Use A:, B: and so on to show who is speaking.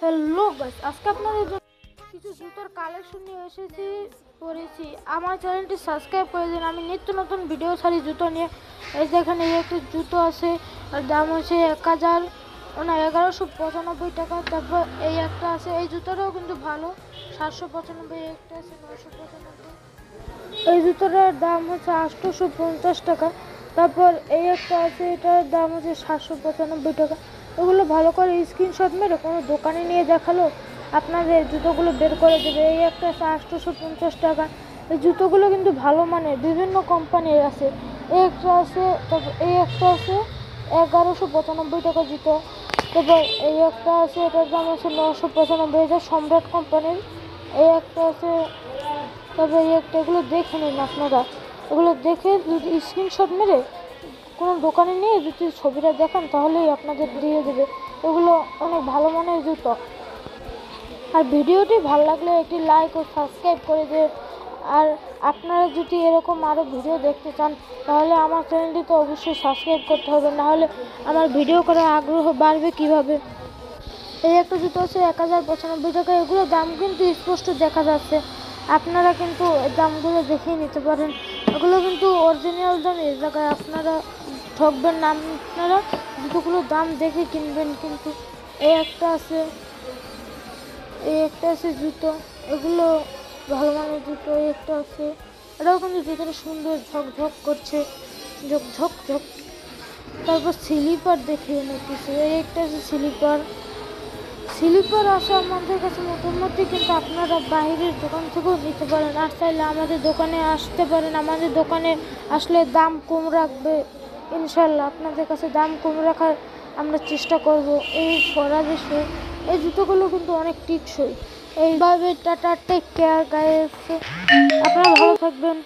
A: Hello guys, আজকে আপনাদের জন্য কিছু জুতোর কালেকশন নিয়ে পড়েছি। আমার চ্যানেলটি সাবস্ক্রাইব করে দিন। আমি নিত্য নতুন ভিডিও ছাড়ি জুতো নিয়ে। এই দেখেন, এই একটা জুতো আছে, আর দাম হচ্ছে 1195 টাকা। তারপর এই একটা আছে, এই জুতোটাও কিন্তু ভালো, 795। একটা আছে 995। এই জুতোটার দাম হচ্ছে 850 টাকা। তারপর এই একটা আছে, এটার দাম হচ্ছে 795 টাকা। এগুলো ভালো করে স্ক্রিনশট মেরে কোনো দোকানে নিয়ে দেখালো আপনাদের জুতোগুলো বের করে দেবে। এই একটা আছে 850 টাকা। এই জুতোগুলো কিন্তু ভালো মানের, বিভিন্ন কোম্পানির আছে। এই একটা আছে, তারপর এই একটা আছে 1195 টাকা জুতো। তারপর এই একটা আছে, এটার দাম হচ্ছে 995, এটা সম্রাট কোম্পানির। এই একটা আছে, তবে এই একটা, এগুলো দেখে নিন আপনারা। এগুলো দেখে যদি স্ক্রিনশট মেরে কোনো দোকানে নিয়ে যদি ছবিটা দেখান তাহলেই আপনাদের দিয়ে দেবে। এগুলো অনেক ভালো মানের জুতো। আর ভিডিওটি ভালো লাগলে একটি লাইক ও সাবস্ক্রাইব করে দেবে। আর আপনারা যদি এরকম আরও ভিডিও দেখতে চান তাহলে আমার চ্যানেলটি তো অবশ্যই সাবস্ক্রাইব করতে হবে, নাহলে আমার ভিডিও করার আগ্রহ বাড়বে কিভাবে। এই একটা জুতো আছে 1095 টাকা। এগুলো দাম কিন্তু স্পষ্ট দেখা যাচ্ছে, আপনারা কিন্তু দামগুলো দেখেই নিতে পারেন। এগুলো কিন্তু অরিজিনাল দাম। এই জায়গায় আপনারা ঠকবেন না, আপনারা জুতোগুলোর দাম দেখে কিনবেন। কিন্তু এই একটা আছে, জুতো, এগুলো ভালো মানের জুতো। এই একটা আছে, এটাও কিন্তু জুতোটা সুন্দর, ঝকঝক করছে, ঝকঝক। তারপর স্লিপার দেখে নিতেছি। এই একটা আছে স্লিপার আছে আমাদের কাছে মোটামুটি, কিন্তু আপনারা বাইরের দোকান থেকেও নিতে পারেন। আর চাইলে আমাদের দোকানে আসতে পারেন। আমাদের দোকানে আসলে দাম কম রাখবে ইনশাল্লাহ। আপনাদের কাছে দাম কম রাখার আমরা চেষ্টা করব। এই ফরাদেশে এই জুতোগুলো কিন্তু অনেক টিকসই। এইভাবে টাটা, টেক কেয়ার গাইস, আপনারা ভালো থাকবেন।